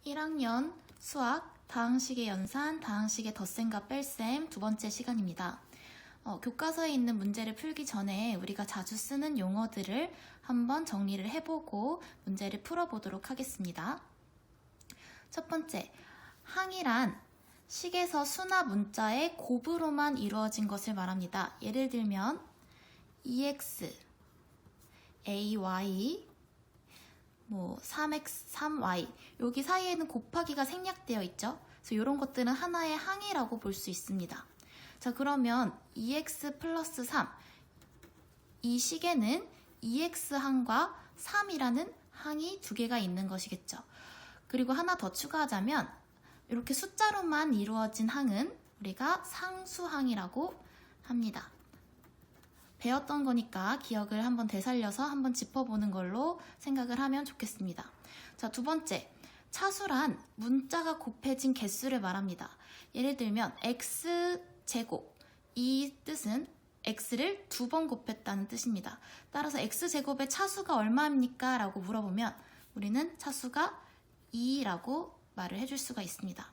1학년 수학 다항식의 연산, 다항식의 덧셈과 뺄셈 두 번째 시간입니다. 교과서에 있는 문제를 풀기 전에 우리가 자주 쓰는 용어들을 한번 정리를 해보고 문제를 풀어보도록 하겠습니다. 첫 번째, 항이란 식에서 수나 문자의 곱으로만 이루어진 것을 말합니다. 예를 들면 EX, AY, 3x, 3y 여기 사이에는 곱하기가 생략되어 있죠. 그래서 이런 것들은 하나의 항이라고 볼 수 있습니다. 자, 그러면 2x 플러스 3 이 식에는 2x 항과 3이라는 항이 두 개가 있는 것이겠죠. 그리고 하나 더 추가하자면 이렇게 숫자로만 이루어진 항은 우리가 상수항이라고 합니다. 배웠던 거니까 기억을 한번 되살려서 한번 짚어보는 걸로 생각을 하면 좋겠습니다. 자, 두 번째, 차수란 문자가 곱해진 개수를 말합니다. 예를 들면 x제곱, 이 뜻은 x를 두 번 곱했다는 뜻입니다. 따라서 x제곱의 차수가 얼마입니까? 라고 물어보면 우리는 차수가 2라고 말을 해줄 수가 있습니다.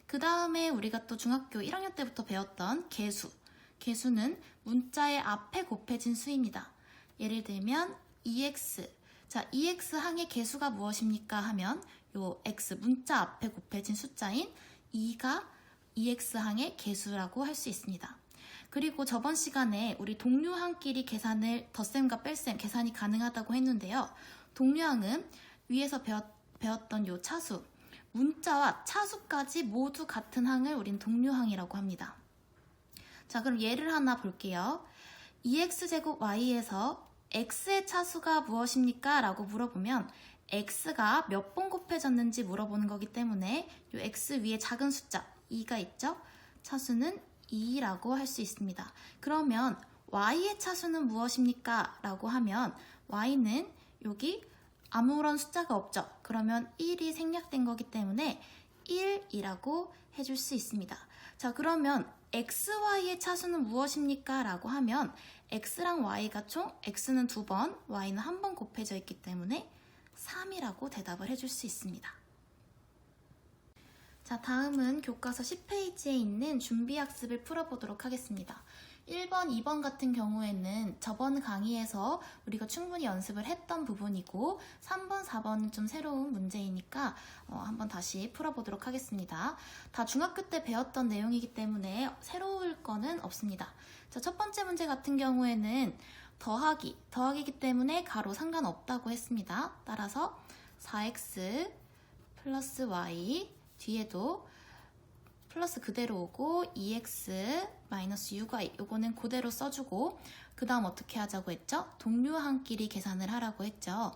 그 다음에 우리가 또 중학교 1학년 때부터 배웠던 개수, 개수는 문자의 앞에 곱해진 수입니다. 예를 들면 2x. 자, 2x 항의 개수가 무엇입니까? 하면 요 x 문자 앞에 곱해진 숫자인 2가 2x 항의 개수라고 할 수 있습니다. 그리고 저번 시간에 우리 동류항끼리 계산을 덧셈과 뺄셈 계산이 가능하다고 했는데요. 동류항은 위에서 배웠던 요 차수, 문자와 차수까지 모두 같은 항을 우린 동류항이라고 합니다. 자, 그럼 예를 하나 볼게요. 2x제곱 y에서 x의 차수가 무엇입니까? 라고 물어보면 x가 몇 번 곱해졌는지 물어보는 거기 때문에 이 x 위에 작은 숫자 2가 있죠? 차수는 2라고 할 수 있습니다. 그러면 y의 차수는 무엇입니까? 라고 하면 y는 여기 아무런 숫자가 없죠? 그러면 1이 생략된 거기 때문에 1이라고 해줄 수 있습니다. 자, 그러면 xy의 차수는 무엇입니까? 라고 하면 x랑 y가 총 x는 2번, y는 한 번 곱해져 있기 때문에 3이라고 대답을 해줄 수 있습니다. 자, 다음은 교과서 10페이지에 있는 준비학습을 풀어보도록 하겠습니다. 1번, 2번 같은 경우에는 저번 강의에서 우리가 충분히 연습을 했던 부분이고 3번, 4번은 좀 새로운 문제이니까 한번 다시 풀어보도록 하겠습니다. 다 중학교 때 배웠던 내용이기 때문에 새로울 거는 없습니다. 자, 첫 번째 문제 같은 경우에는 더하기이기 때문에 가로 상관없다고 했습니다. 따라서 4x 플러스 y 뒤에도 플러스 그대로 오고 2x 마이너스 6y 요거는 그대로 써주고 그 다음 어떻게 하자고 했죠? 동류항끼리 계산을 하라고 했죠.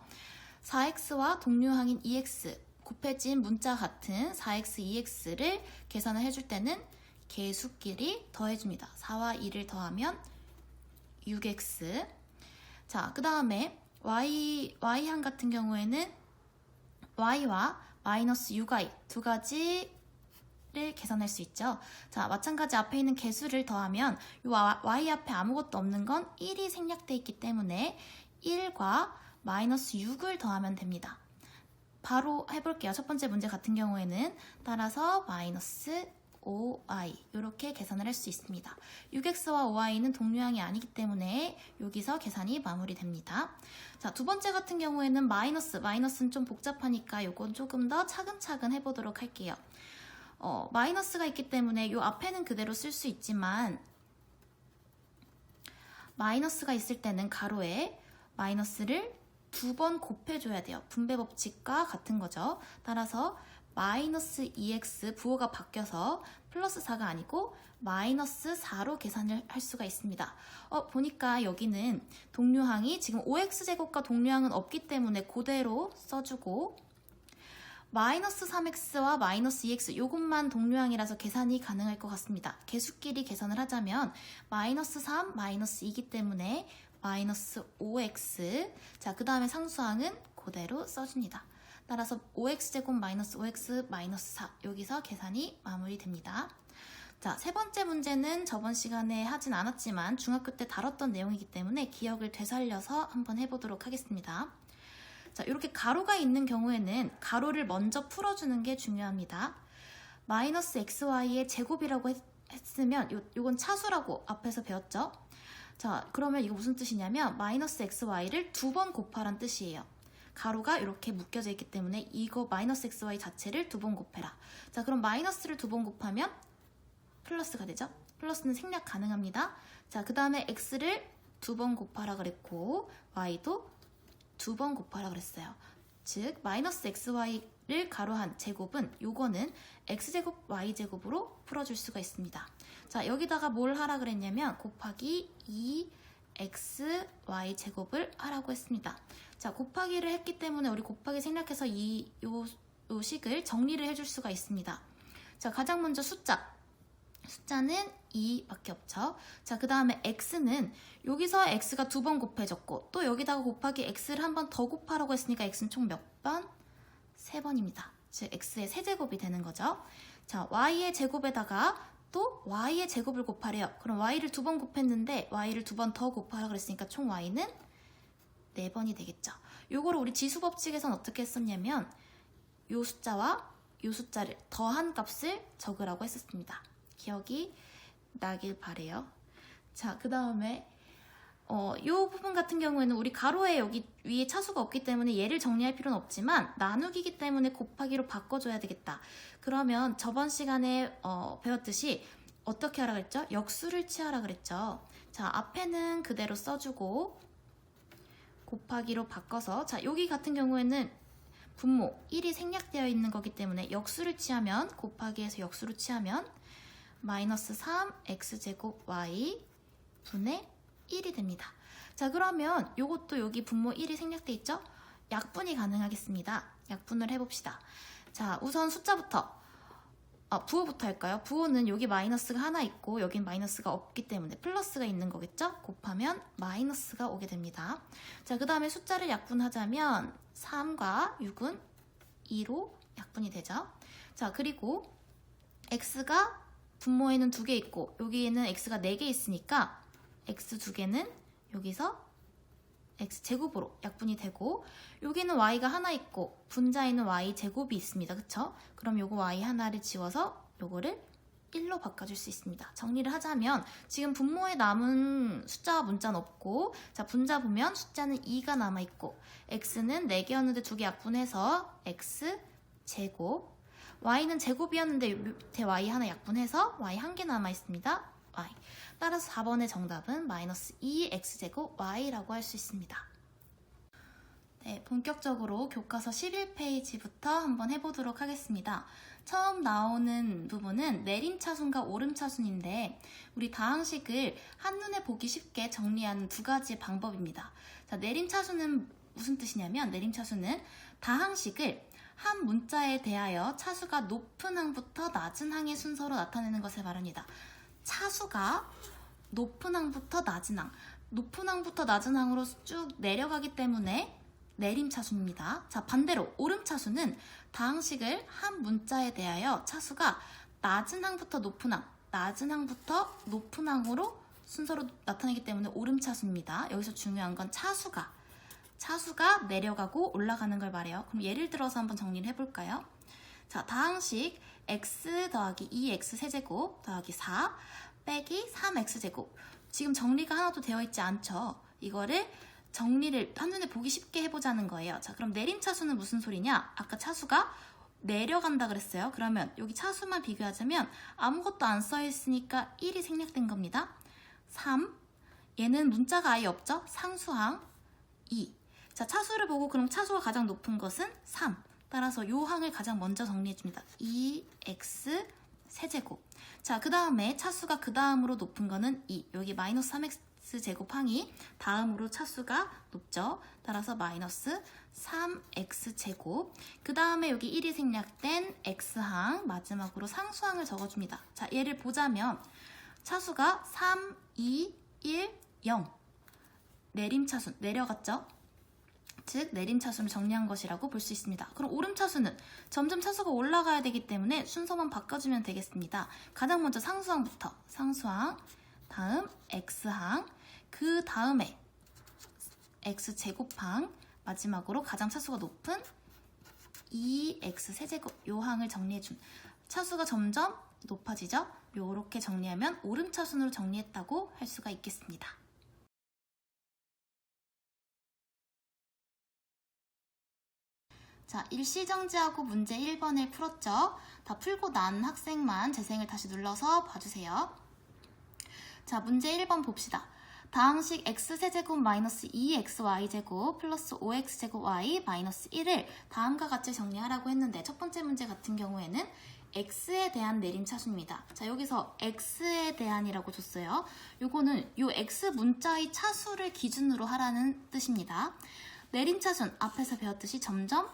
4x와 동류항인 2x 곱해진 문자 같은 4x, 2x를 계산을 해줄 때는 개수끼리 더해줍니다. 4와 2를 더하면 6x. 자, 그 다음에 y항 같은 경우에는 y와 마이너스 6y 두 가지를 계산할 수 있죠. 자, 마찬가지 앞에 있는 개수를 더하면 이 y 앞에 아무것도 없는 건 1이 생략되어 있기 때문에 1과 마이너스 6을 더하면 됩니다. 바로 해볼게요. 첫 번째 문제 같은 경우에는 따라서 마이너스 5y 이렇게 계산을 할 수 있습니다. 6x와 5y는 동류항이 아니기 때문에 여기서 계산이 마무리됩니다. 자, 두 번째 같은 경우에는 마이너스는 좀 복잡하니까 이건 조금 더 차근차근 해보도록 할게요. 마이너스가 있기 때문에 이 앞에는 그대로 쓸 수 있지만 마이너스가 있을 때는 가로에 마이너스를 2번 곱해줘야 돼요. 분배 법칙과 같은 거죠. 따라서 마이너스 2x 부호가 바뀌어서 플러스 4가 아니고 마이너스 4로 계산을 할 수가 있습니다. 보니까 여기는 동류항이 지금 5x제곱과 동류항은 없기 때문에 그대로 써주고 마이너스 3x와 마이너스 2x 요것만 동류항이라서 계산이 가능할 것 같습니다. 개수끼리 계산을 하자면 마이너스 3, 마이너스 2이기 때문에 마이너스 5x. 자, 그 다음에 상수항은 그대로 써줍니다. 따라서 5x제곱 마이너스 5x 마이너스 4 여기서 계산이 마무리됩니다. 자, 세 번째 문제는 저번 시간에 하진 않았지만 중학교 때 다뤘던 내용이기 때문에 기억을 되살려서 한번 해보도록 하겠습니다. 자, 이렇게 가로가 있는 경우에는 가로를 먼저 풀어주는 게 중요합니다. 마이너스 xy의 제곱이라고 했으면 요건 차수라고 앞에서 배웠죠? 자, 그러면 이거 무슨 뜻이냐면 마이너스 xy를 2번 곱하란 뜻이에요. 가로가 이렇게 묶여져 있기 때문에 이거 마이너스 xy 자체를 2번 곱해라. 자, 그럼 마이너스를 2번 곱하면 플러스가 되죠? 플러스는 생략 가능합니다. 자, 그 다음에 x를 2번 곱하라 그랬고 y도 2번 곱하라 그랬어요. 즉 마이너스 xy를 가로한 제곱은 요거는 x제곱 y제곱으로 풀어줄 수가 있습니다. 자, 여기다가 뭘 하라 그랬냐면 곱하기 2x y제곱을 하라고 했습니다. 자, 곱하기를 했기 때문에 우리 곱하기 생략해서 요 식을 정리를 해줄 수가 있습니다. 자, 가장 먼저 숫자는 2밖에 없죠. 자, 그 다음에 x는 여기서 x가 2번 곱해졌고 또 여기다가 곱하기 x를 한 번 더 곱하라고 했으니까 x는 총 몇 번? 3번입니다. 즉 x의 세제곱이 되는 거죠. 자, y의 제곱에다가 또 y의 제곱을 곱하래요. 그럼 y를 2번 곱했는데 y를 2번 더 곱하라고 그랬으니까 총 y는 4번이 되겠죠. 요거를 우리 지수법칙에서는 어떻게 했었냐면 요 숫자와 요 숫자를 더한 값을 적으라고 했었습니다. 기억이 나길 바래요. 자, 그 다음에 요 부분 같은 경우에는 우리 가로에 여기 위에 차수가 없기 때문에 얘를 정리할 필요는 없지만 나누기이기 때문에 곱하기로 바꿔줘야 되겠다. 그러면 저번 시간에 배웠듯이 어떻게 하라 그랬죠? 역수를 취하라 그랬죠. 자, 앞에는 그대로 써주고 곱하기로 바꿔서, 자, 여기 같은 경우에는 분모 1이 생략되어 있는 거기 때문에 역수를 취하면, 곱하기에서 역수를 취하면 마이너스 3x제곱 y 분의 1이 됩니다. 자, 그러면 요것도 여기 분모 1이 생략돼 있죠? 약분이 가능하겠습니다. 약분을 해봅시다. 자, 우선 숫자부터 부호부터 할까요? 부호는 여기 마이너스가 하나 있고 여긴 마이너스가 없기 때문에 플러스가 있는 거겠죠? 곱하면 마이너스가 오게 됩니다. 자, 그 다음에 숫자를 약분하자면 3과 6은 2로 약분이 되죠. 자, 그리고 x가 분모에는 2개 있고 여기에는 x가 4개 있으니까 x 2개는 여기서 x제곱으로 약분이 되고 여기는 y가 하나 있고 분자에는 y제곱이 있습니다. 그쵸? 그럼 요거 y 하나를 지워서 요거를 1로 바꿔줄 수 있습니다. 정리를 하자면 지금 분모에 남은 숫자와 문자는 없고, 자, 분자 보면 숫자는 2가 남아있고 x는 4개였는데 2개 약분해서 x제곱, y는 제곱이었는데 밑에 y 하나 약분해서 y 1개 남아있습니다. y. 따라서 4번의 정답은 마이너스 2x제곱 y라고 할 수 있습니다. 네, 본격적으로 교과서 11페이지부터 한번 해보도록 하겠습니다. 처음 나오는 부분은 내림차순과 오름차순인데 우리 다항식을 한눈에 보기 쉽게 정리하는 두 가지 방법입니다. 자, 내림차순은 무슨 뜻이냐면 내림차순은 다항식을 한 문자에 대하여 차수가 높은 항부터 낮은 항의 순서로 나타내는 것을 말합니다. 차수가 높은 항부터 낮은 항, 높은 항부터 낮은 항으로 쭉 내려가기 때문에 내림차수입니다. 자, 반대로 오름차수는 다항식을 한 문자에 대하여 차수가 낮은 항부터 높은 항, 낮은 항부터 높은 항으로 순서로 나타내기 때문에 오름차수입니다. 여기서 중요한 건 차수가 내려가고 올라가는 걸 말해요. 그럼 예를 들어서 한번 정리를 해볼까요? 자, 다항식 x 더하기 2x 세제곱 더하기 4 빼기 3x제곱. 지금 정리가 하나도 되어 있지 않죠? 이거를 정리를 한눈에 보기 쉽게 해보자는 거예요. 자, 그럼 내림차수는 무슨 소리냐? 아까 차수가 내려간다 그랬어요. 그러면 여기 차수만 비교하자면 아무것도 안 써있으니까 1이 생략된 겁니다. 3, 얘는 문자가 아예 없죠? 상수항 2. 자, 차수를 보고 그럼 차수가 가장 높은 것은 3. 따라서 요 항을 가장 먼저 정리해줍니다. 2x 세제곱. 자, 그 다음에 차수가 그 다음으로 높은 거는 2. 여기 마이너스 3x 제곱 항이 다음으로 차수가 높죠. 따라서 마이너스 3x 제곱. 그 다음에 여기 1이 생략된 x항, 마지막으로 상수항을 적어줍니다. 자, 얘를 보자면 차수가 3, 2, 1, 0. 내림차수, 내려갔죠? 즉 내림차수를 정리한 것이라고 볼 수 있습니다. 그럼 오름차수는 점점 차수가 올라가야 되기 때문에 순서만 바꿔주면 되겠습니다. 가장 먼저 상수항부터, 상수항, 다음 x항, 그 다음에 x제곱항, 마지막으로 가장 차수가 높은 2x 세제곱 요 항을 정리해준 차수가 점점 높아지죠? 요렇게 정리하면 오름차순으로 정리했다고 할 수가 있겠습니다. 자, 일시정지하고 문제 1번을 풀었죠? 다 풀고 난 학생만 재생을 다시 눌러서 봐주세요. 자, 문제 1번 봅시다. 다항식 x세제곱 마이너스 2xy제곱 플러스 5x제곱 y 마이너스 1을 다음과 같이 정리하라고 했는데 첫 번째 문제 같은 경우에는 x에 대한 내림차수입니다. 자, 여기서 x에 대한이라고 줬어요. 요거는 요 x 문자의 차수를 기준으로 하라는 뜻입니다. 내림차수는 앞에서 배웠듯이 점점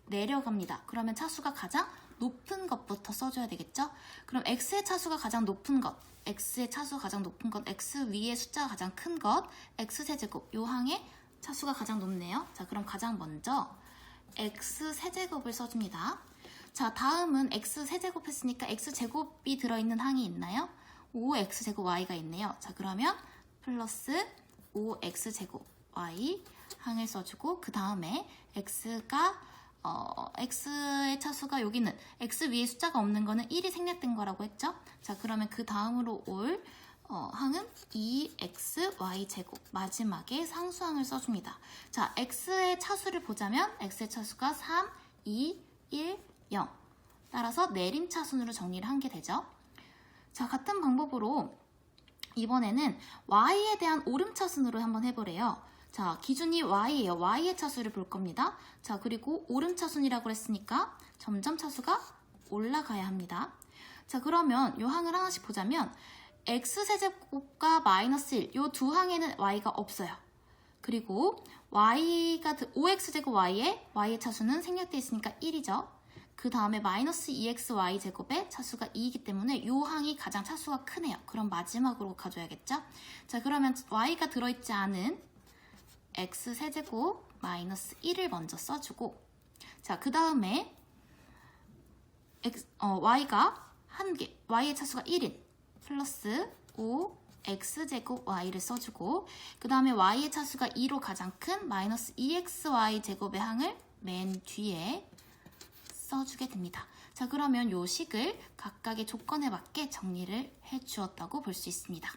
내려갑니다. 그러면 차수가 가장 높은 것부터 써줘야 되겠죠? 그럼 x의 차수가 가장 높은 것, x의 차수가 가장 높은 것, x 위의 숫자가 가장 큰 것, x세제곱 요 항에 차수가 가장 높네요. 자, 그럼 가장 먼저 x세제곱을 써줍니다. 자, 다음은 x세제곱 했으니까 x제곱이 들어있는 항이 있나요? 5x제곱 y가 있네요. 자, 그러면 플러스 5x제곱 y 항을 써주고 그 다음에 x의 차수가 여기는 x 위에 숫자가 없는 거는 1이 생략된 거라고 했죠? 자, 그러면 그 다음으로 올 항은 2xy제곱 마지막에 상수항을 써줍니다. 자, x의 차수를 보자면 x의 차수가 3, 2, 1, 0 따라서 내림차순으로 정리를 한 게 되죠. 자, 같은 방법으로 이번에는 y에 대한 오름차순으로 한번 해보래요. 자, 기준이 y예요. y의 차수를 볼 겁니다. 자, 그리고 오름차순이라고 했으니까 점점 차수가 올라가야 합니다. 자, 그러면 요 항을 하나씩 보자면 x세제곱과 마이너스 1, 요 두 항에는 y가 없어요. 그리고 y가 5x제곱 y의 차수는 생략되어 있으니까 1이죠. 그 다음에 마이너스 2xy제곱의 차수가 2이기 때문에 요 항이 가장 차수가 크네요. 그럼 마지막으로 가져야겠죠? 자, 그러면 y가 들어있지 않은 x세제곱 마이너스 1을 먼저 써주고 자, 그 다음에 y가 한 개, y의 차수가 1인 플러스 5x제곱 y를 써주고 그 다음에 y의 차수가 2로 가장 큰 마이너스 2xy제곱의 항을 맨 뒤에 써주게 됩니다. 자, 그러면 요 식을 각각의 조건에 맞게 정리를 해주었다고 볼 수 있습니다.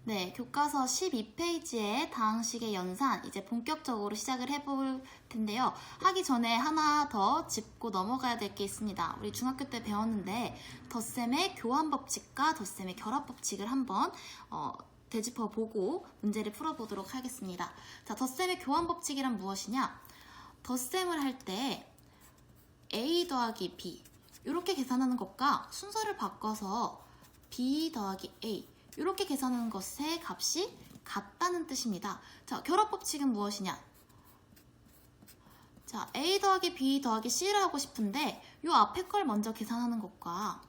네, 교과서 12페이지의 다항식의 연산 이제 본격적으로 시작을 해볼 텐데요. 하기 전에 하나 더 짚고 넘어가야 될 게 있습니다. 우리 중학교 때 배웠는데 덧셈의 교환법칙과 덧셈의 결합법칙을 한번 되짚어보고 문제를 풀어보도록 하겠습니다. 자, 덧셈의 교환법칙이란 무엇이냐? 덧셈을 할 때 a 더하기 b 이렇게 계산하는 것과 순서를 바꿔서 b 더하기 a 이렇게 계산하는 것의 값이 같다는 뜻입니다. 자, 결합법칙은 무엇이냐? 자, a 더하기 b 더하기 c를 하고 싶은데 이 앞에 걸 먼저 계산하는 것과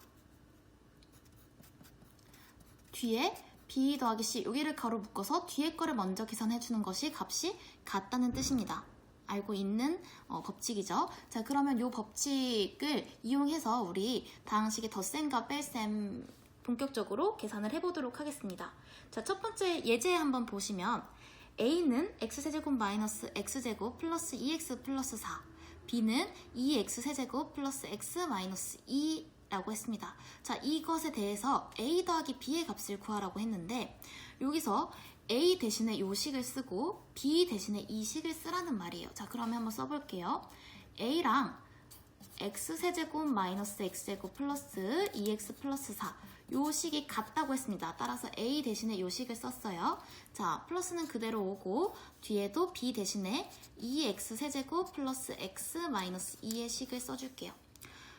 뒤에 b 더하기 c 여기를 가로 묶어서 뒤에 거를 먼저 계산해주는 것이 값이 같다는 뜻입니다. 알고 있는 법칙이죠. 자, 그러면 이 법칙을 이용해서 우리 다항식의 덧셈과 뺄셈 본격적으로 계산을 해보도록 하겠습니다. 자, 첫 번째 예제 한번 보시면 a는 x세제곱 마이너스 x제곱 플러스 2x 플러스 4 b는 2x세제곱 플러스 x 마이너스 2라고 했습니다. 자, 이것에 대해서 a 더하기 b의 값을 구하라고 했는데 여기서 a 대신에 요 식을 쓰고 b 대신에 이 식을 쓰라는 말이에요. 자, 그러면 한번 써볼게요. a랑 x세제곱 마이너스 x제곱 플러스 2x 플러스 4 요 식이 같다고 했습니다. 따라서 a 대신에 요 식을 썼어요. 자, 플러스는 그대로 오고 뒤에도 b 대신에 2x 세제곱 플러스 x 마이너스 2의 식을 써줄게요.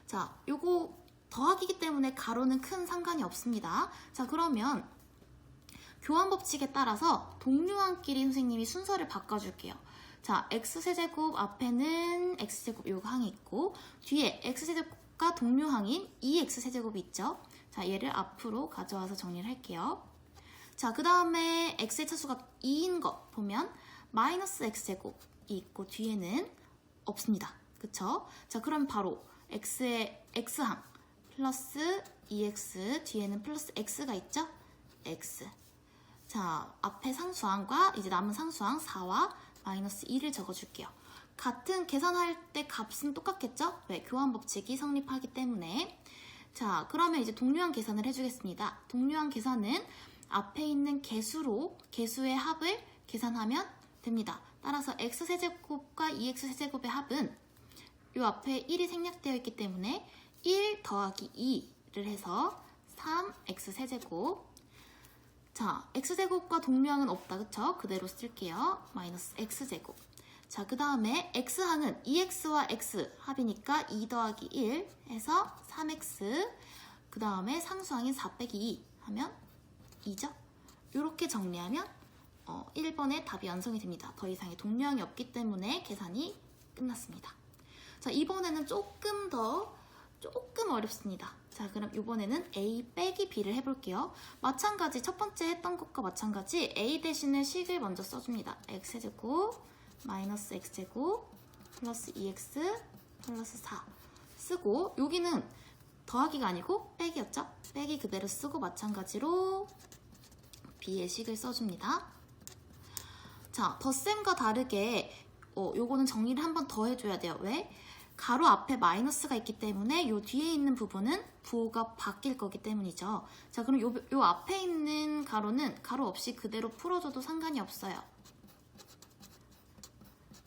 자, 요거 더하기이기 때문에 가로는 큰 상관이 없습니다. 자, 그러면 교환법칙에 따라서 동류항끼리 선생님이 순서를 바꿔줄게요. 자, x세제곱 앞에는 x제곱 요 항이 있고 뒤에 x세제곱과 동류항인 2x세제곱이 있죠. 자, 얘를 앞으로 가져와서 정리를 할게요. 자, 그 다음에 x의 차수가 2인 거 보면 마이너스 x제곱이 있고 뒤에는 없습니다. 그쵸? 자, 그럼 바로 x의 x항 플러스 2x 뒤에는 플러스 x가 있죠? x. 자, 앞에 상수항과 이제 남은 상수항 4와 마이너스 2를 적어줄게요. 같은 계산할 때 값은 똑같겠죠? 왜? 교환 법칙이 성립하기 때문에. 자, 그러면 이제 동류항 계산을 해주겠습니다. 동류항 계산은 앞에 있는 개수의 합을 계산하면 됩니다. 따라서 x세제곱과 2x세제곱의 합은 이 앞에 1이 생략되어 있기 때문에 1 더하기 2를 해서 3x세제곱. 자, x제곱과 동류항은 없다, 그쵸? 그대로 쓸게요. 마이너스 x제곱. 자, 그 다음에 x항은 2x와 x 합이니까 2 더하기 1 해서 3x. 그 다음에 상수항인 4 빼기 2 하면 2죠? 이렇게 정리하면 1번의 답이 완성이 됩니다. 더 이상의 동류항이 없기 때문에 계산이 끝났습니다. 자, 이번에는 조금 어렵습니다. 자, 그럼 이번에는 a 빼기 b를 해볼게요. 마찬가지 첫 번째 했던 것과 마찬가지 a 대신에 식을 먼저 써줍니다. x제곱 마이너스 x제곱 플러스 2x 플러스 4 쓰고, 여기는 더하기가 아니고 빼기였죠? 빼기 그대로 쓰고 마찬가지로 b의 식을 써줍니다. 자, 덧셈과 다르게 요거는 정리를 한 번 더 해줘야 돼요. 왜? 가로 앞에 마이너스가 있기 때문에 요 뒤에 있는 부분은 부호가 바뀔 거기 때문이죠. 자, 그럼 요 앞에 있는 가로는 가로 없이 그대로 풀어줘도 상관이 없어요.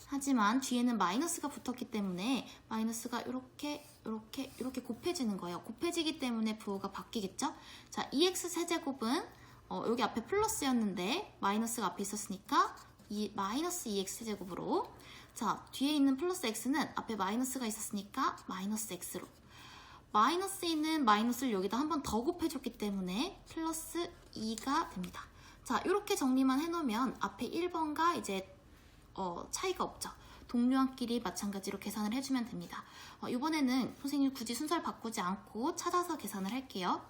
하지만 뒤에는 마이너스가 붙었기 때문에 마이너스가 이렇게 곱해지는 거예요. 곱해지기 때문에 부호가 바뀌겠죠? 자, 2x 세제곱은 여기 앞에 플러스였는데 마이너스가 앞에 있었으니까 마이너스 2x 세제곱으로, 자, 뒤에 있는 플러스 x는 앞에 마이너스가 있었으니까 마이너스 x로, 마이너스 있는 마이너스를 여기다 한 번 더 곱해줬기 때문에 플러스 2가 됩니다. 자, 이렇게 정리만 해놓으면 앞에 1번과 이제 차이가 없죠. 동류항끼리 마찬가지로 계산을 해주면 됩니다. 이번에는 선생님 굳이 순서를 바꾸지 않고 찾아서 계산을 할게요.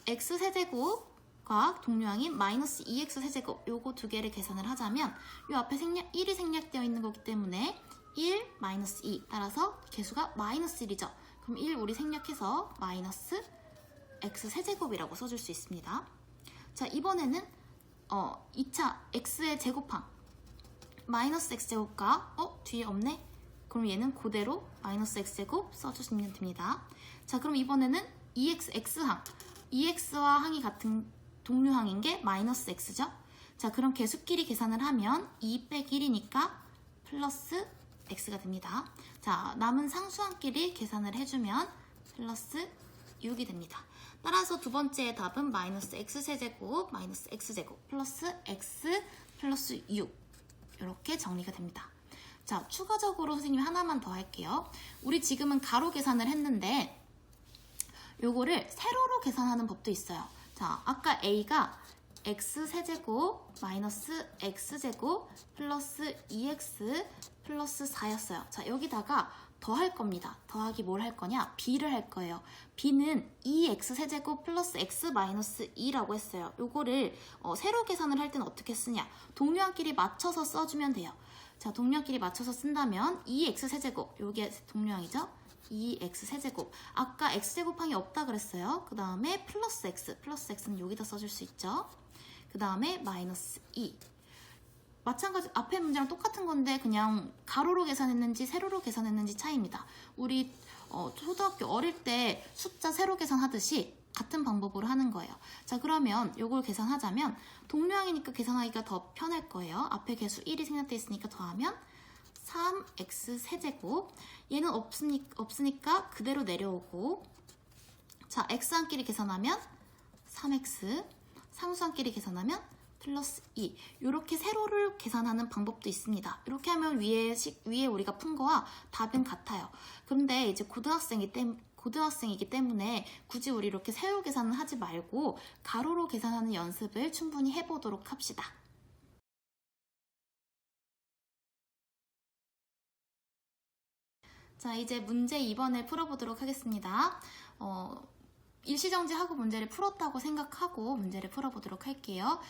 x세제곱과 동류항인 마이너스 2x 세제곱, 요거 두 개를 계산을 하자면 이 앞에 1이 생략되어 있는 거기 때문에 1 마이너스 2, 따라서 개수가 마이너스 1이죠. 그럼 1 우리 생략해서 마이너스 x 세제곱이라고 써줄 수 있습니다. 자, 이번에는 2차 x의 제곱항 마이너스 x제곱과 뒤에 없네? 그럼 얘는 그대로 마이너스 x제곱 써주시면 됩니다. 자, 그럼 이번에는 2x x항, 2x와 항이 같은 동류항인 게 마이너스 x죠? 자, 그럼 개수끼리 계산을 하면 2 빼기 1이니까 플러스 x가 됩니다. 자, 남은 상수항끼리 계산을 해주면 플러스 6이 됩니다. 따라서 두 번째 답은 마이너스 x세제곱 마이너스 x제곱 플러스 x 플러스 6, 이렇게 정리가 됩니다. 자, 추가적으로 선생님이 하나만 더 할게요. 우리 지금은 가로 계산을 했는데 요거를 세로로 계산하는 법도 있어요. 자, 아까 a가 x세제곱 마이너스 x제곱 플러스 2x 플러스 4였어요. 자, 여기다가 더 할 겁니다. 더하기 뭘 할 거냐? b를 할 거예요. b는 2x세제곱 플러스 x 마이너스 2라고 했어요. 요거를 세로 계산을 할 때는 어떻게 쓰냐? 동류항끼리 맞춰서 써주면 돼요. 자, 동류항끼리 맞춰서 쓴다면 2x세제곱, 요게 동류항이죠? 2x세제곱. 아까 x제곱항이 없다 그랬어요. 그 다음에 플러스 x는 여기다 써줄 수 있죠. 그 다음에 마이너스 2. 마찬가지 앞에 문제랑 똑같은 건데 그냥 가로로 계산했는지 세로로 계산했는지 차이입니다. 우리 초등학교 어릴 때 숫자 세로 계산하듯이 같은 방법으로 하는 거예요. 자, 그러면 이걸 계산하자면 동류항이니까 계산하기가 더 편할 거예요. 앞에 개수 1이 생략되어 있으니까 더하면 3x 세제곱. 얘는 없으니까 그대로 내려오고, 자, x항끼리 계산하면 3x, 상수항끼리 계산하면 플러스 2. 이렇게 세로를 계산하는 방법도 있습니다. 이렇게 하면 위에 우리가 푼 거와 답은 같아요. 그런데 이제 고등학생이기 때문에 굳이 우리 이렇게 세로 계산을 하지 말고 가로로 계산하는 연습을 충분히 해보도록 합시다. 자, 이제 문제 2번을 풀어보도록 하겠습니다. 일시정지하고 문제를 풀었다고 생각하고 문제를 풀어보도록 할게요.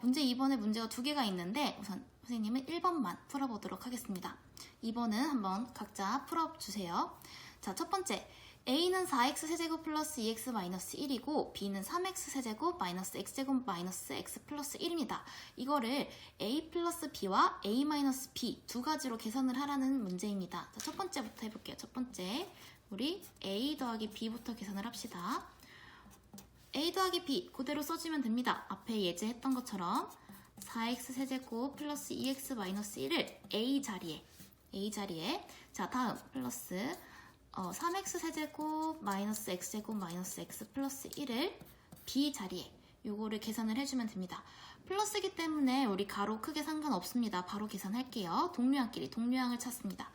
문제 2번에 문제가 두 개가 있는데 우선 선생님은 1번만 풀어보도록 하겠습니다. 2번은 한번 각자 풀어주세요. 자, 첫 번째, A는 4x 세제곱 플러스 2x 마이너스 1이고 B는 3x 세제곱 마이너스 x제곱 마이너스 x 플러스 1입니다. 이거를 A 플러스 B와 A 마이너스 B 두 가지로 계산을 하라는 문제입니다. 자, 첫 번째부터 해볼게요. 첫 번째, 우리 A 더하기 B부터 계산을 합시다. A 더하기 B 그대로 써주면 됩니다. 앞에 예제했던 것처럼 4x 세제곱 플러스 2x 마이너스 1을 A 자리에 자, 다음 플러스 3x 세제곱 마이너스 x제곱 마이너스 x 플러스 1을 B 자리에 요거를 계산을 해주면 됩니다. 플러스이기 때문에 우리 가로 크게 상관없습니다. 바로 계산할게요. 동류항끼리 동류항을 찾습니다.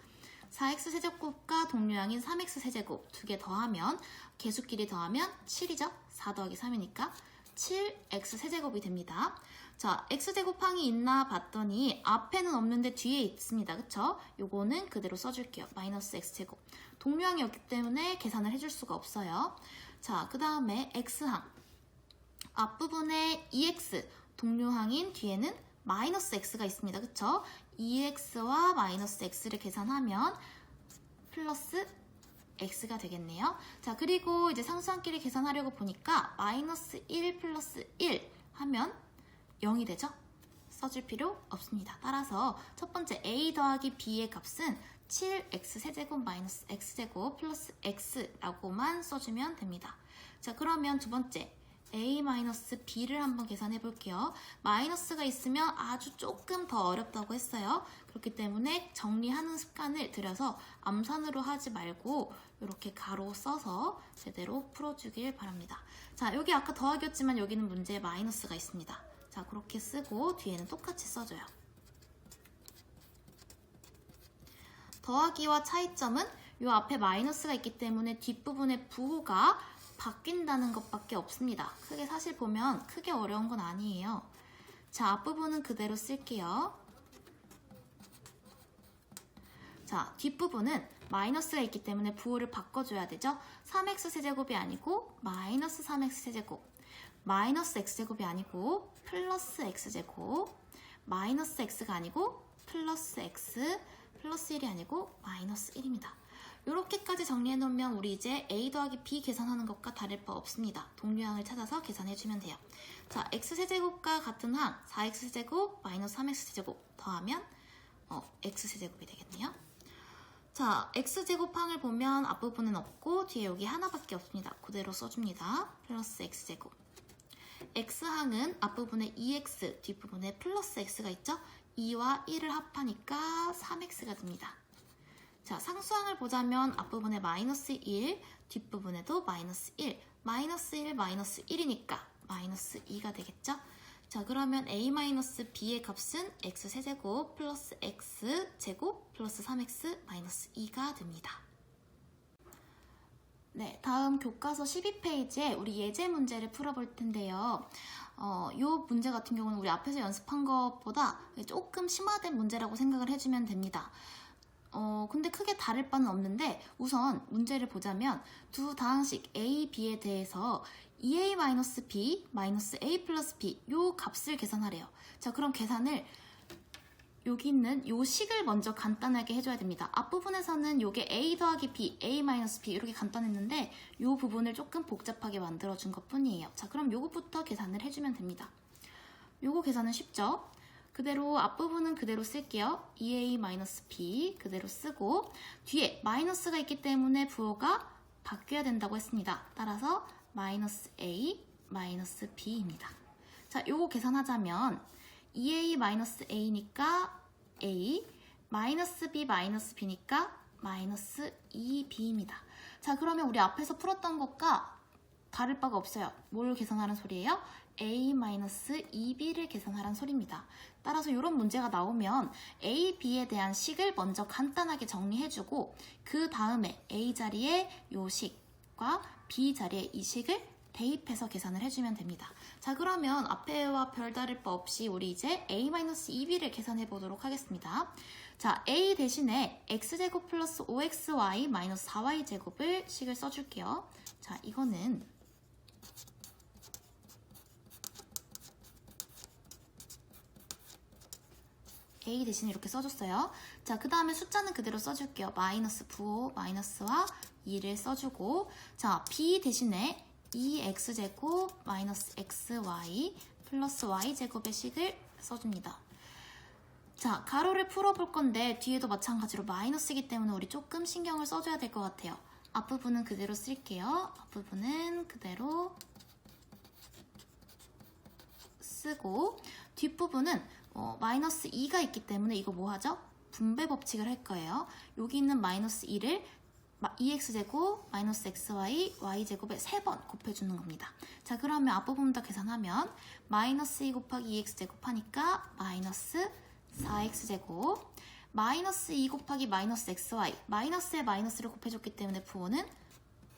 4x 세제곱과 동류항인 3x 세제곱 두 개 더하면 개수끼리 더하면 7이죠? 4 더하기 3이니까 7x 세제곱이 됩니다. 자, x제곱항이 있나 봤더니 앞에는 없는데 뒤에 있습니다. 그쵸? 요거는 그대로 써줄게요. 마이너스 x제곱. 동류항이 없기 때문에 계산을 해줄 수가 없어요. 자, 그 다음에 x항. 앞부분에 2x, 동류항인 뒤에는 마이너스 x가 있습니다. 그쵸? 2x와 마이너스 x를 계산하면 플러스 x가 되겠네요. 자, 그리고 이제 상수항끼리 계산하려고 보니까 마이너스 1 플러스 1 하면 0이 되죠? 써줄 필요 없습니다. 따라서 첫 번째 A 더하기 B의 값은 7x 세제곱 마이너스 x제곱 플러스 x라고만 써주면 됩니다. 자, 그러면 두 번째 A 마이너스 B를 한번 계산해 볼게요. 마이너스가 있으면 아주 조금 더 어렵다고 했어요. 그렇기 때문에 정리하는 습관을 들여서 암산으로 하지 말고 이렇게 가로 써서 제대로 풀어주길 바랍니다. 자, 여기 아까 더하기였지만 여기는 문제에 마이너스가 있습니다. 자, 그렇게 쓰고 뒤에는 똑같이 써줘요. 더하기와 차이점은 이 앞에 마이너스가 있기 때문에 뒷부분의 부호가 바뀐다는 것밖에 없습니다. 크게 사실 보면 크게 어려운 건 아니에요. 자, 앞부분은 그대로 쓸게요. 자, 뒷부분은 마이너스가 있기 때문에 부호를 바꿔줘야 되죠. 3x 세제곱이 아니고 마이너스 3x 세제곱, 마이너스 x제곱이 아니고 플러스 x제곱, 마이너스 x가 아니고 플러스 x, 플러스 1이 아니고 마이너스 1입니다. 이렇게까지 정리해놓으면 우리 이제 A 더하기 B 계산하는 것과 다를 바 없습니다. 동류항을 찾아서 계산해주면 돼요. 자, x세제곱과 같은 항 4x세제곱 마이너스 3x세제곱 더하면 x세제곱이 되겠네요. 자, x제곱항을 보면 앞부분은 없고 뒤에 여기 하나밖에 없습니다. 그대로 써줍니다. 플러스 x제곱. x항은 앞부분에 2x, 뒷부분에 플러스 x가 있죠? 2와 1을 합하니까 3x가 됩니다. 자, 상수항을 보자면 앞부분에 마이너스 1, 뒷부분에도 마이너스 1, 마이너스 1, 마이너스 1이니까 마이너스 2가 되겠죠? 자, 그러면 a-b의 값은 x세제곱 플러스 x제곱 플러스 3x 마이너스 2가 됩니다. 네, 다음 교과서 12페이지에 우리 예제 문제를 풀어볼 텐데요. 이 문제 같은 경우는 우리 앞에서 연습한 것보다 조금 심화된 문제라고 생각을 해주면 됩니다. 근데 크게 다를 바는 없는데 우선 문제를 보자면 두 다항식 a, b에 대해서 2a-b 마이너스 a 플러스 b 요 값을 계산하래요. 자, 그럼 계산을 여기 있는 요 식을 먼저 간단하게 해줘야 됩니다. 앞부분에서는 요게 a 더하기 b, a 마이너스 b 이렇게 간단했는데 요 부분을 조금 복잡하게 만들어준 것 뿐이에요. 자, 그럼 요것부터 계산을 해주면 됩니다. 요거 계산은 쉽죠? 그대로 앞부분은 그대로 쓸게요. 2a-b 그대로 쓰고 뒤에 마이너스가 있기 때문에 부호가 바뀌어야 된다고 했습니다. 따라서 마이너스 a, 마이너스 b입니다. 자, 요거 계산하자면 2a-a니까 a, 마이너스 b, 마이너스 b니까 마이너스 2b입니다. 자, 그러면 우리 앞에서 풀었던 것과 다를 바가 없어요. 뭘 계산하라는 소리예요? a-2b를 계산하라는 소리입니다. 따라서 이런 문제가 나오면 a, b에 대한 식을 먼저 간단하게 정리해주고 그 다음에 a 자리에 요 식과 b 자리에 이 식을 대입해서 계산을 해주면 됩니다. 자, 그러면 앞에와 별다를 바 없이 우리 이제 a-2b를 계산해 보도록 하겠습니다. 자, a 대신에 x제곱 플러스 5xy 마이너스 4y제곱을 식을 써줄게요. 자, 이거는 A 대신에 이렇게 써줬어요. 자, 그 다음에 숫자는 그대로 써줄게요. 마이너스 부호, 마이너스와 2를 써주고, 자, B 대신에 2x제곱 마이너스 xy 플러스 y제곱의 식을 써줍니다. 자, 가로를 풀어볼 건데 뒤에도 마찬가지로 마이너스이기 때문에 우리 조금 신경을 써줘야 될 것 같아요. 앞부분은 그대로 쓸게요. 앞부분은 그대로 쓰고, 뒷부분은 마이너스 2가 있기 때문에 이거 뭐 하죠? 분배 법칙을 할 거예요. 여기 있는 마이너스 2를 2x제곱 마이너스 xy y제곱에 3번 곱해주는 겁니다. 자, 그러면 앞부분 다 계산하면 마이너스 2 곱하기 2x제곱 하니까 마이너스 4x제곱 마이너스 2 곱하기 마이너스 xy 마이너스에 마이너스를 곱해줬기 때문에 부호는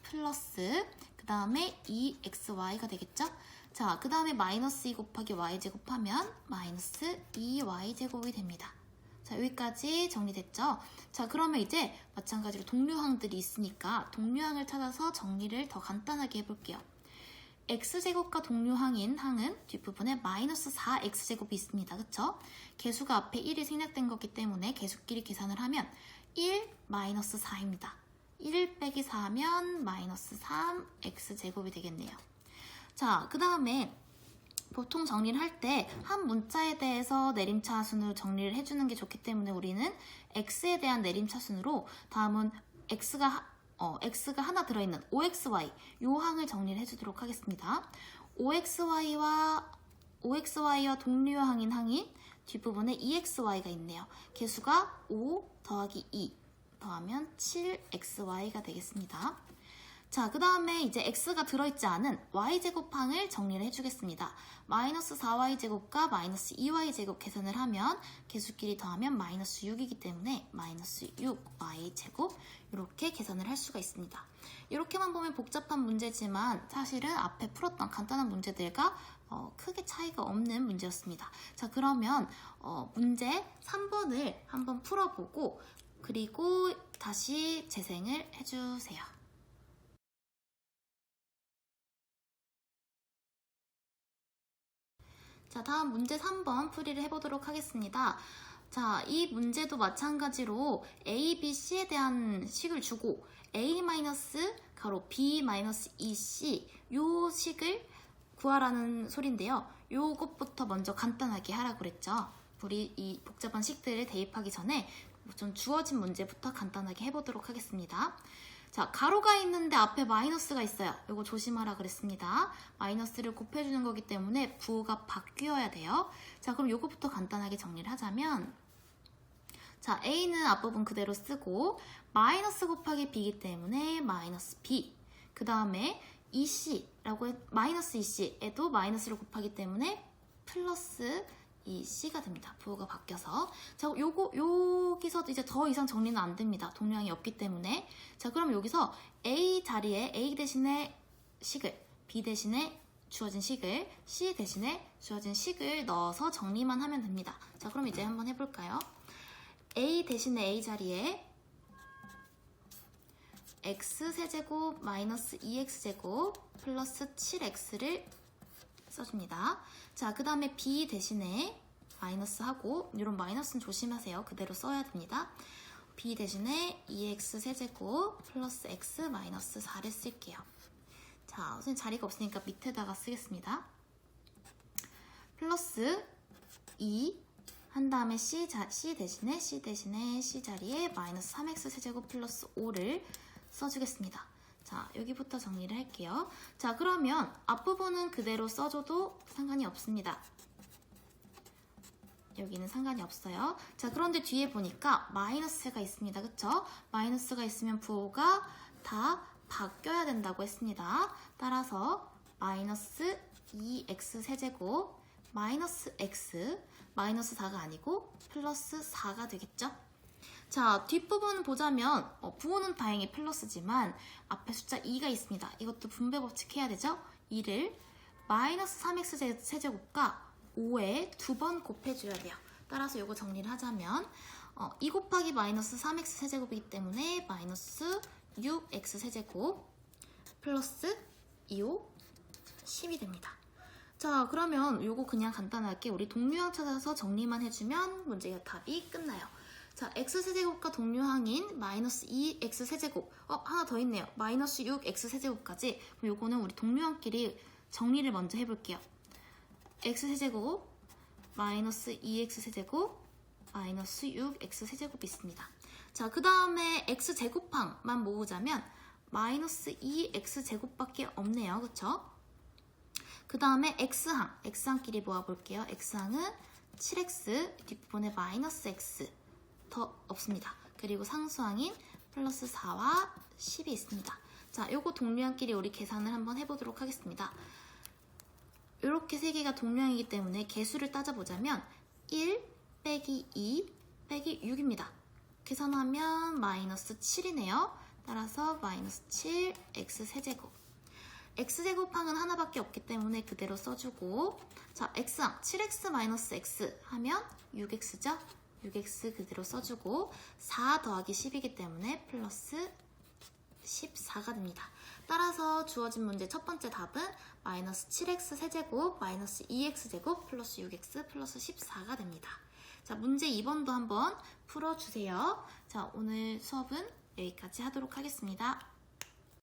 플러스 그 다음에 2xy가 되겠죠? 자, 그 다음에 마이너스 2 곱하기 y제곱 하면 마이너스 2y제곱이 됩니다. 자, 여기까지 정리됐죠? 자, 그러면 이제 마찬가지로 동류항들이 있으니까 동류항을 찾아서 정리를 더 간단하게 해볼게요. x제곱과 동류항인 항은 뒷부분에 마이너스 4x제곱이 있습니다. 그쵸? 개수가 앞에 1이 생략된 거기 때문에 개수끼리 계산을 하면 1 마이너스 4입니다. 1 빼기 4하면 마이너스 3x제곱이 되겠네요. 자, 그 다음에 보통 정리를 할 때 한 문자에 대해서 내림차순으로 정리를 해주는 게 좋기 때문에 우리는 x에 대한 내림차순으로 다음은 x가 하나 들어있는 oxy 요 항을 정리를 해주도록 하겠습니다. oxy와 동류항인 항인 뒷부분에 exy가 있네요. 개수가 5 더하기 2 더하면 7xy가 되겠습니다. 자, 그 다음에 이제 x가 들어있지 않은 y제곱항을 정리를 해주겠습니다. 마이너스 4y제곱과 마이너스 2y제곱 계산을 하면 개수끼리 더하면 마이너스 6이기 때문에 마이너스 6y제곱 이렇게 계산을 할 수가 있습니다. 이렇게만 보면 복잡한 문제지만 사실은 앞에 풀었던 간단한 문제들과 크게 차이가 없는 문제였습니다. 자, 그러면 문제 3번을 한번 풀어보고 그리고 다시 재생을 해주세요. 자, 다음 문제 3번 풀이를 해보도록 하겠습니다. 자, 이 문제도 마찬가지로 A, B, C에 대한 식을 주고 A- 가로 B-EC 요 식을 구하라는 소리인데요. 요것부터 먼저 간단하게 하라고 그랬죠. 우리 이 복잡한 식들을 대입하기 전에 좀 주어진 문제부터 간단하게 해보도록 하겠습니다. 자, 가로가 있는데 앞에 마이너스가 있어요. 이거 조심하라 그랬습니다. 마이너스를 곱해주는 거기 때문에 부호가 바뀌어야 돼요. 자, 그럼 이거부터 간단하게 정리를 하자면 자, A는 앞부분 그대로 쓰고 마이너스 곱하기 B이기 때문에 마이너스 B 그 다음에 EC라고 마이너스 EC에도 마이너스를 곱하기 때문에 플러스 EC가 됩니다. 부호가 바뀌어서. 자, 여기서 이제 더 이상 정리는 안 됩니다. 동류항이 없기 때문에. 자, 그럼 여기서 A 자리에 A 대신에 식을, B 대신에 주어진 식을, C 대신에 주어진 식을 넣어서 정리만 하면 됩니다. 자, 그럼 이제 한번 해볼까요? A 대신에 A 자리에 x세제곱 마이너스 2x제곱 플러스 7x를 써줍니다. 자, 그 다음에 B 대신에 마이너스 하고 이런 마이너스는 조심하세요. 그대로 써야 됩니다. B 대신에 2x 세제곱 플러스 x 마이너스 4를 쓸게요. 자, 선생님 자리가 없으니까 밑에다가 쓰겠습니다. 플러스 2 한 다음에 C 대신에 C 자리에 마이너스 3x 세제곱 플러스 5를 써주겠습니다. 자, 여기부터 정리를 할게요. 자, 그러면 앞부분은 그대로 써줘도 상관이 없습니다. 여기는 상관이 없어요. 자, 그런데 뒤에 보니까 마이너스가 있습니다. 그쵸? 마이너스가 있으면 부호가 다 바뀌어야 된다고 했습니다. 따라서 마이너스 2x 세제곱 마이너스 x 마이너스 4가 아니고 플러스 4가 되겠죠? 자, 뒷부분 보자면 부호는 다행히 플러스지만 앞에 숫자 2가 있습니다. 이것도 분배 법칙 해야 되죠? 2를 마이너스 3x 세제곱과 5에 2번 곱해줘야 돼요. 따라서 이거 정리를 하자면 2 곱하기 마이너스 3x 세제곱이기 때문에 마이너스 6x 세제곱 플러스 2, 5, 10이 됩니다. 자, 그러면 요거 그냥 간단하게 우리 동류항 찾아서 정리만 해주면 문제의 답이 끝나요. 자, x세제곱과 동류항인 마이너스 2x세제곱. 하나 더 있네요. 마이너스 6x세제곱까지. 그럼 요거는 우리 동류항끼리 정리를 먼저 해볼게요. x세제곱, 마이너스 2x세제곱, 마이너스 6x세제곱이 있습니다. 자, 그 다음에 x제곱항만 모으자면 마이너스 2x제곱밖에 없네요. 그쵸? 그 다음에 x항끼리 모아볼게요. x항은 7x, 뒷부분에 마이너스 x 더 없습니다. 그리고 상수항인 플러스 4와 10이 있습니다. 자, 요거 동류항끼리 우리 계산을 한번 해보도록 하겠습니다. 이렇게 세 개가 동류항이기 때문에 개수를 따져보자면 1 빼기 2 빼기 6입니다. 계산하면 마이너스 7이네요. 따라서 마이너스 7 x세제곱. x제곱항은 하나밖에 없기 때문에 그대로 써주고, 자, x항 7x 마이너스 x 하면 6x죠? 6x 그대로 써주고 4 더하기 10이기 때문에 플러스 14가 됩니다. 따라서 주어진 문제 첫 번째 답은 마이너스 7x 세제곱 마이너스 2x제곱 플러스 6x 플러스 14가 됩니다. 자, 문제 2번도 한번 풀어주세요. 자, 오늘 수업은 여기까지 하도록 하겠습니다.